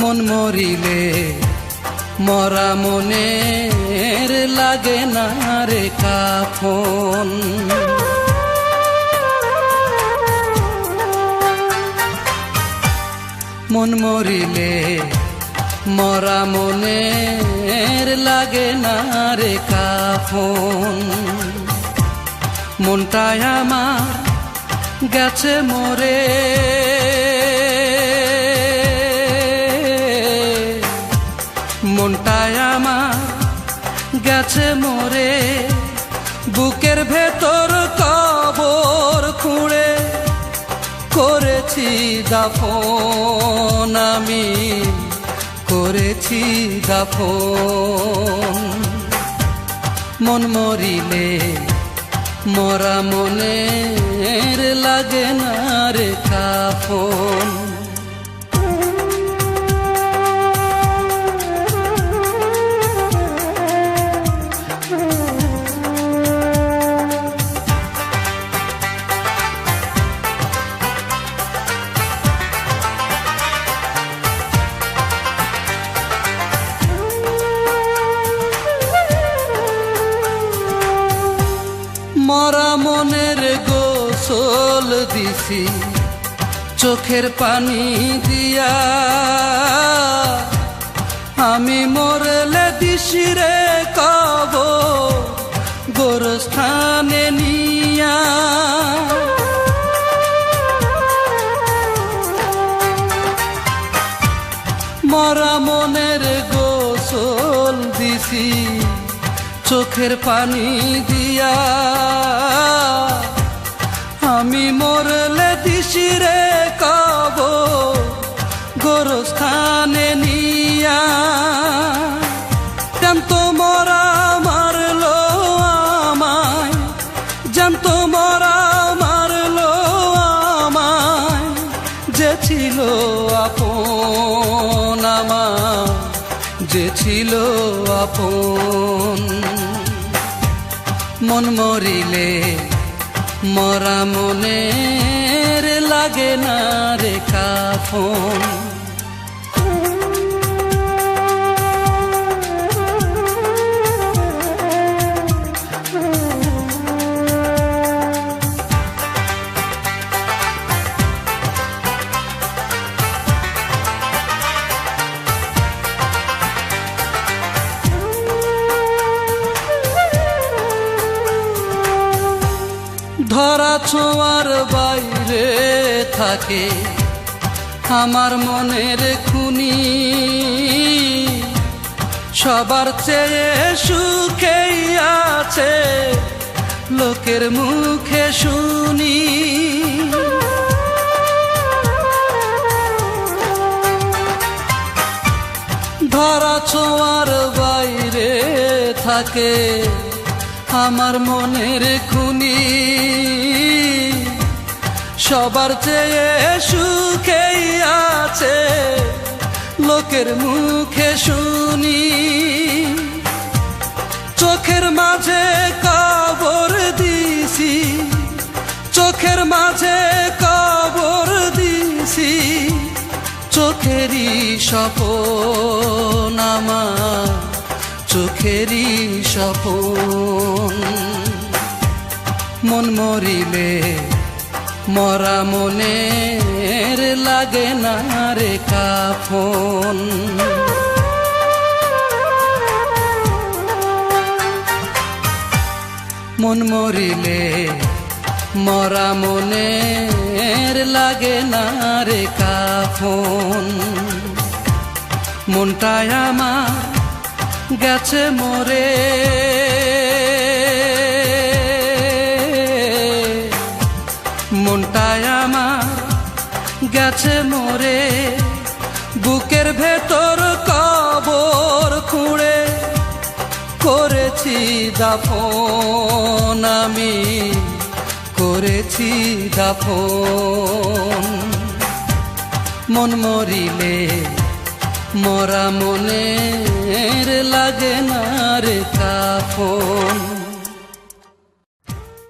মন মরিলে মরা মনের লাগে না রে কাফন। মন মরিলে মরা মনের লাগে না রে কাফন। মনটায় আমার গেছে মরে, মনটায় আমার গেছে মরে, বুকের ভেতর কবর খুঁড়ে করেছি দাফন, আমি করেছি দাফন। মন মরিলে মরা মনের লাগে না রে কাফন। মরা মনের গোসল দিছি চোখের পানি দিয়া, আমি মরলে দিছি রে কবর গোরস্থানে নিয়া। মরা মনের গোসল দিছি চোখের পানি দিয়া, আমি মরলে দিছি রে কবর গোরস্থানে নিয়া। জ্যান্ত মরা মারলো আমায়, জ্যান্ত মরা মারলো আমায়, যে ছিল আপন আমার, যে ছিল আপন। মন মরিলে মরা মনের লাগে না রে কাফন। ধরা ছোঁয়ার বাইরে থাকে আমার মনের খুনি, সবার চেয়ে সুখেই আছে লোকের মুখে শুনি। ধরা ছোঁয়ার বাইরে থাকে আমার মনের খুনি, সবার চেয়ে সুখেই আছে লোকের মুখে শুনি। চোখের মাঝে কবর দিছি, চোখের মাঝে কবর দিছি, চোখেরই স্বপন আমার, চোখেরই স্বপন। মন মরিলে মরা মনের লাগে না রে কাফন। মন মরিলে মরা মনের লাগে না রে কাফন। মনটায় আমার গেছে মরে, মনটায় আমার গেছে মরে, বুকের ভেতর কবর খুঁড়ে করেছি দাফন, আমি করেছি দাফন। মন মরিলে মরা মনের লাগে না রে কাফন।